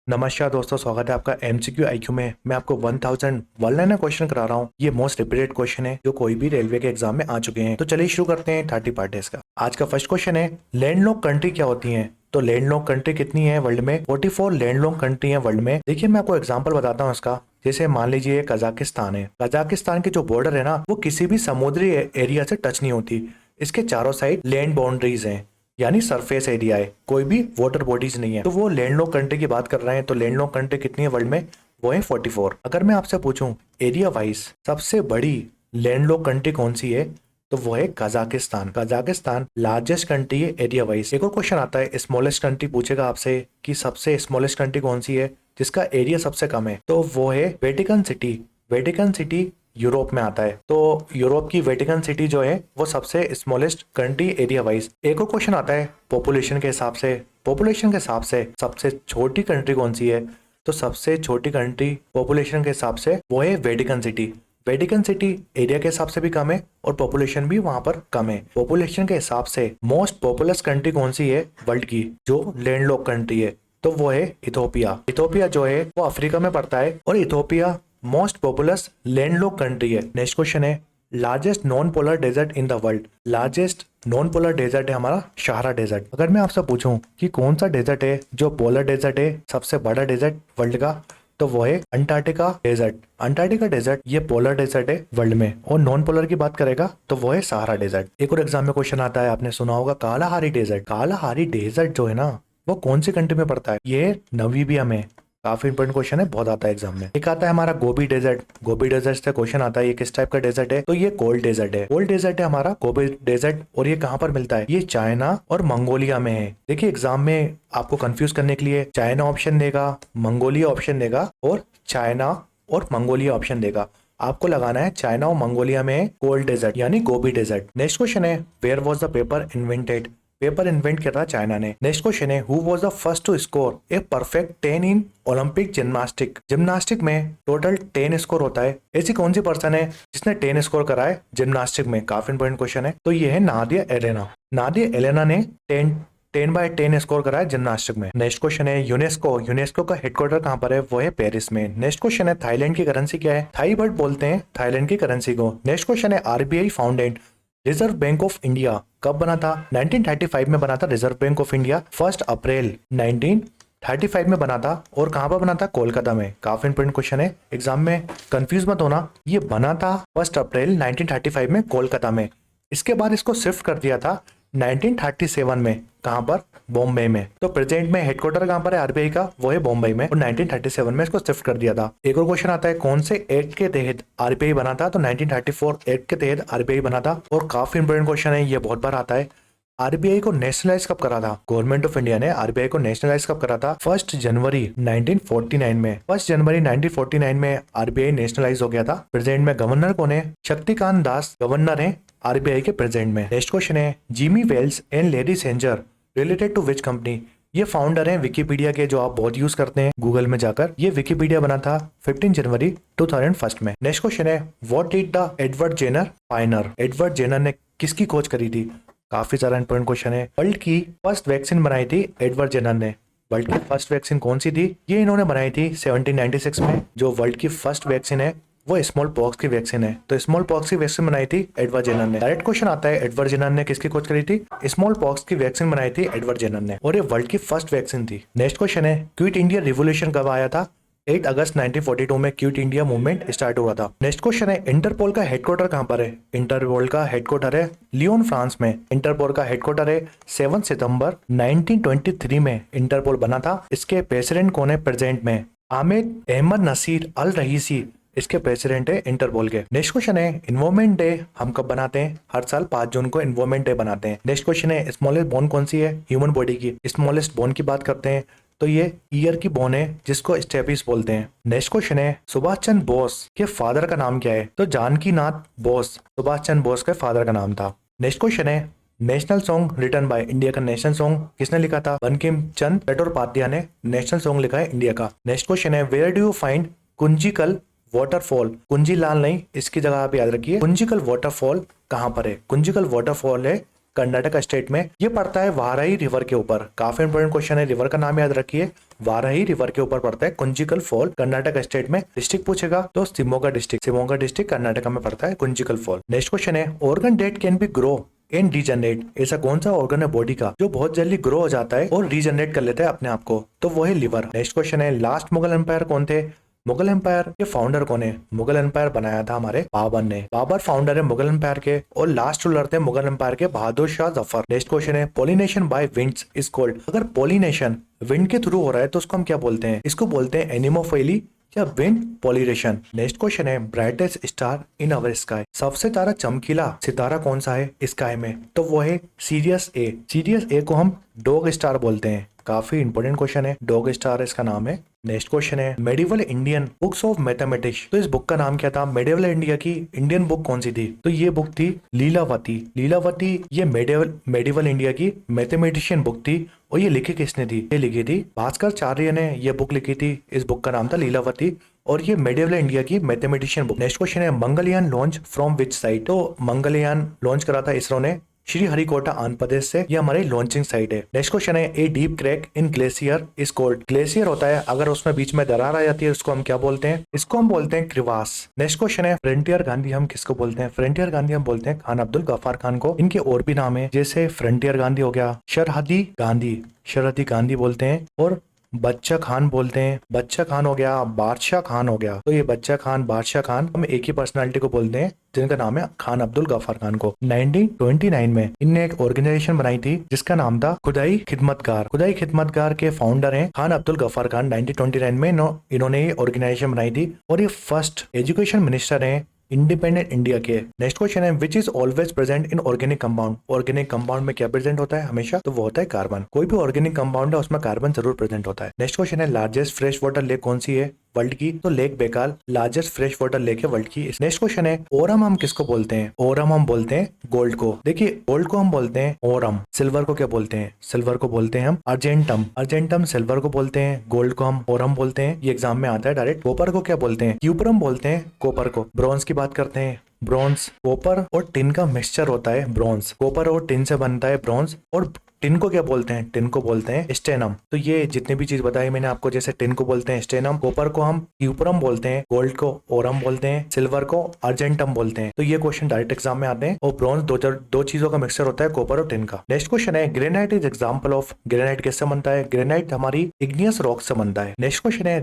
नमस्कार दोस्तों, स्वागत है आपका एमसीक्यू आईक्यू में। मैं आपको 1000 वन लाइनर क्वेश्चन करा रहा हूँ। ये मोस्ट रिपीटेड क्वेश्चन है जो कोई भी रेलवे के एग्जाम में आ चुके हैं। तो चलिए शुरू करते हैं 30 पार्ट टेस्ट का। आज का फर्स्ट क्वेश्चन है, लैंडलॉक कंट्री क्या होती है? तो लैंडलॉक कंट्री कितनी है वर्ल्ड में? 44 लैंडलॉक कंट्री है वर्ल्ड में। देखिए मैं आपको एग्जाम्पल बताता हूँ इसका। जैसे मान लीजिए कजाकिस्तान है। कजाकिस्तान की जो बॉर्डर है ना, वो किसी भी समुद्री एरिया से टच नहीं होती। इसके चारों साइड लैंड बाउंड्रीज हैं, यानी सरफेस एरिया है, कोई भी वाटर बॉडीज नहीं है। तो वो लैंडलॉक कंट्री की बात कर रहे हैं। तो लैंडलॉक कंट्री कितनी है वर्ल्ड में? वो है 44। अगर मैं आपसे पूछूं एरिया वाइज सबसे बड़ी लैंडलॉक कंट्री कौन सी है, तो वो है कजाकिस्तान। कजाकिस्तान लार्जेस्ट कंट्री है एरिया वाइज। एक और क्वेश्चन आता है, स्मॉलेस्ट कंट्री पूछेगा आपसे कि सबसे स्मॉलेस्ट कंट्री कौन सी है जिसका एरिया सबसे कम है, तो वो है Vatican city. Vatican city Europe में आता है। तो यूरोप की वेटिकन सिटी जो है वो सबसे स्मॉलेस्ट कंट्री एरिया वाइज। एक और क्वेश्चन आता है पॉपुलेशन के हिसाब से। पॉपुलेशन के हिसाब से सबसे छोटी कंट्री कौन सी है? तो सबसे छोटी कंट्री पॉपुलेशन के हिसाब से वो है Vatican city. Vatican city area के हिसाब से भी कम है और पॉपुलेशन भी वहां पर कम है। पॉपुलेशन के हिसाब से मोस्ट पॉपुलस कंट्री कौन सी है वर्ल्ड की जो लैंडलॉक कंट्री है? तो वो है इथोपिया। इथोपिया जो है वो अफ्रीका में पड़ता है और Ethiopia most populous landlocked country है। नेक्स्ट क्वेश्चन है, largest non polar desert in the world. Largest non polar desert है हमारा सहारा डेजर्ट। अगर मैं आपसे पूछूं कि कौन सा डेजर्ट है जो पोलर डेजर्ट है, सबसे बड़ा डेजर्ट वर्ल्ड का, तो वो है अंटार्कटिका डेजर्ट। अंटार्कटिका डेजर्ट ये पोलर डेजर्ट है वर्ल्ड में। और नॉन पोलर की बात करेगा तो वो है सहारा डेजर्ट। एक और एग्जाम में क्वेश्चन आता है, आपने सुना होगा कालाहारी डेजर्ट। कालाहारी डेजर्ट जो है ना, वो कौन सी कंट्री में पड़ता है? ये नामीबिया में। काफी इंपॉर्टेंट क्वेश्चन है, बहुत आता है एग्जाम में। एक आता है हमारा गोबी डेजर्ट। गोबी डेजर्ट से क्वेश्चन आता है, ये किस टाइप का डेजर्ट है? तो ये कोल्ड डेजर्ट है। कोल्ड डेजर्ट है हमारा गोबी डेजर्ट। और ये कहाँ पर मिलता है? ये चाइना और मंगोलिया में है। देखिए एग्जाम में आपको कंफ्यूज करने के लिए चाइना ऑप्शन देगा, मंगोलिया ऑप्शन देगा और चाइना और मंगोलिया ऑप्शन देगा। आपको लगाना है चाइना और मंगोलिया में कोल्ड डेजर्ट यानी गोबी डेजर्ट। नेक्स्ट क्वेश्चन है, where was the paper invented? Paper invent किया था चाइना ने। नेक्स्ट क्वेश्चन है, who was the first to score a perfect 10 in Olympic gymnastic? Gymnastic में टोटल 10 स्कोर होता है। ऐसी कौन सी पर्सन है जिसने 10 स्कोर करा है जिम्नास्टिक में? काफी इंपॉर्टेंट क्वेश्चन है। तो ये है नादिया एलेना। नादिया एलेना ने 10/10 स्कोर करा है जिम्नास्टिक में। नेक्स्ट क्वेश्चन है, यूनेस्को। यूनेस्को का हेडक्वार्टर कहाँ पर है? वो है पेरिस में। नेक्स्ट क्वेश्चन है, थाईलैंड की करेंसी क्या है? थाई बट बोलते हैं थाईलैंड की करेंसी को। नेक्स्ट क्वेश्चन है, RBI founded reserve bank of India कब बना था? 1935 में बना था रिजर्व बैंक ऑफ इंडिया। 1 अप्रैल 1935 में बना था। और कहां पर बना था? कोलकाता में। काफी इंपोर्टेंट क्वेश्चन है, एग्जाम में कंफ्यूज मत होना। ये बना था 1 अप्रैल 1935 में कोलकाता में। इसके बाद इसको शिफ्ट कर दिया था 1937 में। कहां पर? बॉम्बे में। तो प्रेजेंट में हेडक्वार्टर कहां पर है आरबीआई का? वो है बॉम्बे में। और 1937 में इसको शिफ्ट कर दिया था। एक और क्वेश्चन आता है, कौन से एक्ट के तहत आरबीआई बना था? तो 1934 एक्ट के तहत आरबीआई बना था। और काफी इंपोर्टेंट क्वेश्चन है, ये बहुत बार आता है, आरबीआई को नेशनलाइज कब करा था? गवर्नमेंट ऑफ इंडिया ने आरबीआई को नेशनलाइज कब करा था? 1 जनवरी 1949 में। 1 जनवरी 1949 में आरबीआई नेशनलाइज हो गया था। प्रेजेंट में गवर्नर कौन है? शक्तिकांत दास गवर्नर है आरबीआई के प्रेजेंट में। नेक्स्ट क्वेश्चन है, Jimmy Wales and Larry Sanger related to which company? ये फाउंडर हैं विकिपीडिया के, जो आप बहुत यूज करते हैं गूगल में जाकर। ये विकिपीडिया बना था 15 जनवरी 2001 में। नेक्स्ट क्वेश्चन है, what did the Edward Jenner pioneer? Edward Jenner ने किसकी खोज करी थी? काफी सारा इंपॉर्टेंट क्वेश्चन है। वर्ल्ड की फर्स्ट वैक्सीन बनाई थी एडवर्ड जेनर ने। वर्ल्ड की फर्स्ट वैक्सीन कौन सी थी? ये इन्होंने बनाई थी 1796 में। जो वर्ल्ड की फर्स्ट वैक्सीन है वो स्मॉल पॉक्स की वैक्सीन है। तो स्मॉल पॉक्स की वैक्सीन बनाई थी एडवर्ड जेनर ने। डायरेक्ट क्वेश्चन आता है, एडवर्ड जेनर ने किसकी खोज करी थी? स्मॉल पॉक्स की वैक्सीन बनाई थी एडवर्ड जेनर ने। और ये वर्ल्ड की फर्स्ट वैक्सीन थी। नेक्स्ट क्वेश्चन है, क्विट इंडिया रिवोल्यूशन कब आया था? 8 अगस्त 1942 में क्विट इंडिया मूवमेंट स्टार्ट हुआ था। नेक्स्ट क्वेश्चन है, इंटरपोल का हेडक्वार्टर कहां पर है? इंटरपोल का हेडक्वार्टर है लियोन, फ्रांस में। इंटरपोल का हेडक्वार्टर है। 7 सितंबर 1923 में इंटरपोल बना था। इसके प्रेसिडेंट कौन है प्रेजेंट में? आमिर अहमद नसीर अल रईसी इसके प्रेसिडेंट है इंटरपोल के। नेक्स्ट क्वेश्चन है, इन्वायरमेंट डे हम कब बनाते हैं? हर साल 5 जून को इन्वायरमेंट डे बनाते हैं। नेक्स्ट क्वेश्चन है, स्मॉलेस्ट बोन कौन सी है ह्यूमन बॉडी की? स्मॉलेस्ट बोन की बात करते हैं तो ये ईयर की बोन है जिसको स्टेपिस बोलते हैं। नेक्स्ट क्वेश्चन है, सुभाष चंद्र बोस के फादर का नाम क्या है? तो जानकी नाथ बोस सुभाष चंद्र बोस के फादर का नाम था। नेक्स्ट क्वेश्चन है, national song written by India का नेशनल सॉन्ग किसने लिखा था? बंकिम चंद्र चट्टोपाध्याय ने नेशनल सॉन्ग लिखा है इंडिया का। नेक्स्ट क्वेश्चन है, where do you find Kunchikal waterfall? Kunjilal नहीं, इसकी जगह आप याद रखिए कुंजिकल वाटरफॉल कहां पर है? कुंजिकल वाटरफॉल है कर्नाटक स्टेट में। ये पड़ता है वाराही रिवर के ऊपर। काफी इंपोर्टेंट क्वेश्चन है, रिवर का नाम याद रखिए। वाराही रिवर के ऊपर पड़ता है। कुंजिकल फॉल कर्नाटक स्टेट में। डिस्ट्रिक्ट पूछेगा तो शिमोगा डिस्ट्रिक्ट कर्नाटक में पड़ता है कुंजिकल फॉल। नेक्स्ट क्वेश्चन है, organ date can be grow and regenerate. ऐसा कौन सा ऑर्गन है बॉडी का जो बहुत जल्दी ग्रो हो जाता है और रीजनरेट कर लेता है अपने आप को? तो वो है लिवर। नेक्स्ट क्वेश्चन है, लास्ट मुगल एम्पायर कौन थे? मुगल एम्पायर के फाउंडर कौन है? मुगल एम्पायर बनाया था हमारे बाबर ने। बाबर फाउंडर है मुगल एम्पायर के और लास्ट रूलर थे मुगल एम्पायर के बहादुर शाह जफर। नेक्स्ट क्वेश्चन है, pollination bye winds is called. अगर पोलिनेशन विंड के थ्रू हो रहा है तो उसको हम क्या बोलते हैं? इसको बोलते हैं एनिमोफिली या विंड पोलिनेशन। नेक्स्ट क्वेश्चन है, brightest star in our sky. सबसे तारा चमकीला सितारा कौन सा है स्काई में? तो वो है सीरियस ए। सीरियस ए को हम डॉग स्टार बोलते हैं। काफी इंपोर्टेंट क्वेश्चन है, डॉग स्टार इसका नाम है। नेक्स्ट क्वेश्चन है, medieval Indian books of mathematics. तो इस बुक का नाम क्या था? मेडिवल इंडिया की इंडियन बुक कौन सी थी? तो ये बुक थी लीलावती। लीलावती ये मेडिवल इंडिया की मैथमेटिशियन बुक थी। और ये लिखी किसने थी? ये लिखी थी भास्कराचार्य ने। ये बुक लिखी थी। इस बुक का नाम था लीलावती और ये मेडिवल इंडिया की मैथमेटिशियन बुक। नेक्स्ट क्वेश्चन है, Mangalyaan launch from which site. तो मंगलयान लॉन्च करा था इसरो ने श्री हरिकोटा आंध्र प्रदेश से। ये हमारी लॉन्चिंग साइट है। नेक्स्ट क्वेश्चन है, a deep crack in glacier is called. Glacier होता है अगर उसमें बीच में दरार आ जाती है उसको हम क्या बोलते हैं? इसको हम बोलते हैं क्रिवास। नेक्स्ट क्वेश्चन है, फ्रंटियर गांधी हम किसको बोलते हैं? फ्रंटियर गांधी हम बोलते हैं खान अब्दुल गफ्फार खान को। इनके और भी नाम है, जैसे फ्रंटियर गांधी हो गया, सरहदी गांधी बोलते हैं और बच्चा खान बोलते हैं। बच्चा खान हो गया, बादशाह खान हो गया। तो ये बच्चा खान, बादशाह खान हम एक ही पर्सनालिटी को बोलते हैं जिनका नाम है खान अब्दुल गफ्फार खान को। 1929 में इनने एक ऑर्गेनाइजेशन बनाई थी जिसका नाम था खुदाई खिदमतगार। खुदाई खिदमतगार के फाउंडर हैं खान अब्दुल गफ्फार खान। 1929 में इन्होंने ये ऑर्गेनाइजेशन बनाई थी और ये फर्स्ट एजुकेशन मिनिस्टर हैं इंडिपेंडेंट इंडिया के। नेक्स्ट क्वेश्चन है, which is always present in organic compound. Organic compound में क्या प्रेजेंट होता है हमेशा? तो वो होता है कार्बन। कोई भी ऑर्गेनिक कंपाउंड है उसमें कार्बन जरूर प्रेजेंट होता है। नेक्स्ट क्वेश्चन है, लार्जेस्ट फ्रेश वाटर लेक कौन सी है वर्ल्ड की? तो lake Baikal largest fresh water lake है वर्ल्ड की। नेक्स्ट क्वेश्चन है, ओरम हम किसको बोलते हैं? ओरम हम बोलते हैं गोल्ड को। देखिए गोल्ड को हम बोलते हैं ओरम। सिल्वर को क्या बोलते हैं? सिल्वर को बोलते हैं हम अर्जेंटम सिल्वर को बोलते हैं, गोल्ड को हम ओरम बोलते हैं। ये एग्जाम में आता है डायरेक्ट। कॉपर को क्या बोलते हैं? क्यूपरम बोलते हैं कॉपर को। ब्रॉन्ज की बात करते हैं, ब्रॉन्ज कॉपर और टिन का मिक्सचर होता है ब्रॉन्ज। कॉपर और टिन से बनता है ब्रॉन्ज। और टिन को क्या बोलते हैं? टिन को बोलते हैं स्टेनम। तो ये जितने भी चीज बताई मैंने आपको, जैसे टिन को बोलते हैं स्टेनम, कॉपर को हम क्यूपरम बोलते हैं, गोल्ड को ओरम बोलते हैं, सिल्वर को अर्जेंटम बोलते हैं। तो ये क्वेश्चन डायरेक्ट एग्जाम में आते हैं। और ब्रॉन्ज दो चीजों का मिक्सचर होता है, कॉपर और टिन का। नेक्स्ट क्वेश्चन है, granite is example of. Granite किससे बनता है? ग्रेनाइट हमारी इग्नियस रॉक से बनता है। नेक्स्ट क्वेश्चन है,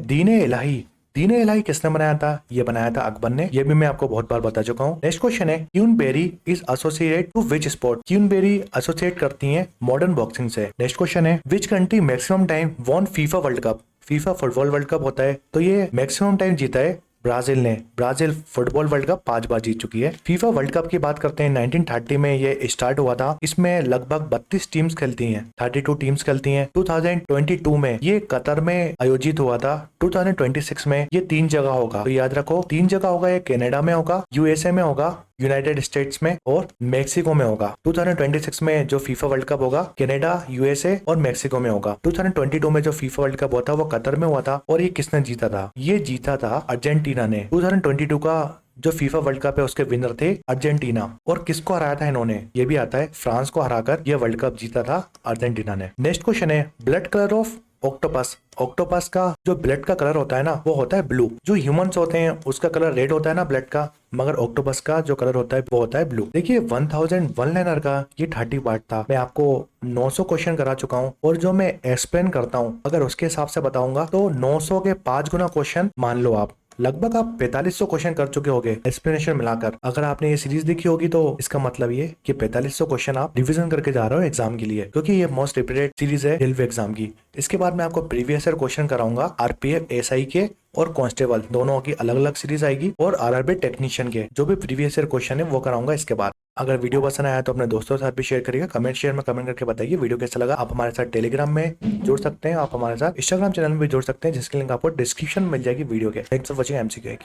दीन इलाही किसने बनाया था? ये बनाया था अकबर ने। ये भी मैं आपको बहुत बार बता चुका हूँ। नेक्स्ट क्वेश्चन है, Queensberry is associated to which sport. Queensberry associate करती हैं मॉडर्न बॉक्सिंग से। नेक्स्ट क्वेश्चन है, which country maximum time won FIFA World Cup. FIFA football World Cup होता है तो ये मैक्सिमम टाइम जीता है ब्राजील ने। ब्राजील फुटबॉल वर्ल्ड कप 5 बार जीत चुकी है। फीफा वर्ल्ड कप की बात करते हैं, 1930 में ये स्टार्ट हुआ था। इसमें लगभग 32 टीम्स खेलती हैं, 32 टीम्स खेलती हैं। 2022 में ये कतर में आयोजित हुआ था। 2026 में ये 3 जगह होगा। तो याद रखो 3 जगह होगा। ये कनाडा में होगा, यूएसए में होगा, यूनाइटेड स्टेट्स में और मेक्सिको में होगा। 2026 में जो फीफा वर्ल्ड कप होगा कनाडा, यूएसए और मेक्सिको में होगा। 2022 में जो फीफा वर्ल्ड कप हुआ था वो कतर में हुआ था। और ये किसने जीता था? ये जीता था अर्जेंटीना ने। 2022 का जो फीफा वर्ल्ड कप है उसके विनर थे अर्जेंटीना। और किसको हराया था इन्होंने? ये भी आता है, फ्रांस को हराकर ये वर्ल्ड कप जीता था अर्जेंटीना ने। नेक्स्ट क्वेश्चन है, blood colour of octopus. Octopus का जो ब्लड का कलर होता है ना वो होता है ब्लू। जो ह्यूमंस होते हैं उसका कलर रेड होता है ना ब्लड का, मगर ऑक्टोपस का जो कलर होता है वो होता है ब्लू। देखिए 1000 वन लाइनर का ये 30 पार्ट था। मैं आपको 900 क्वेश्चन करा चुका हूँ और जो मैं एक्सप्लेन करता हूँ अगर उसके हिसाब से बताऊंगा तो 900 के 5 गुना क्वेश्चन मान लो आप। लगभग आप 4500 क्वेश्चन कर चुके होंगे एक्सप्लेनेशन मिलाकर। अगर आपने ये सीरीज देखी होगी तो इसका मतलब ये कि 4500 क्वेश्चन आप रिवीजन करके जा रहे हो एग्जाम के लिए, क्योंकि ये मोस्ट रिपीटेड सीरीज है रेलवे एग्जाम की। इसके बाद मैं आपको प्रीवियस ईयर क्वेश्चन कराऊंगा आरपीएफ, एसआई के और कांस्टेबल दोनों की अलग अलग सीरीज आएगी। और आरआरबी टेक्नीशियन के जो भी प्रीवियस ईयर क्वेश्चन है वो कराऊंगा इसके बाद। अगर वीडियो पसंद आया तो अपने दोस्तों के साथ भी शेयर करिएगा। कमेंट शेयर में कमेंट करके बताइए वीडियो कैसा लगा। आप हमारे साथ टेलीग्राम में जुड़ सकते हैं, आप हमारे साथ इंस्टाग्राम चैनल में भी जुड़ सकते हैं जिसकी लिंक आपको डिस्क्रिप्शन में मिल जाएगी वीडियो के। Thanks for watching MCQ.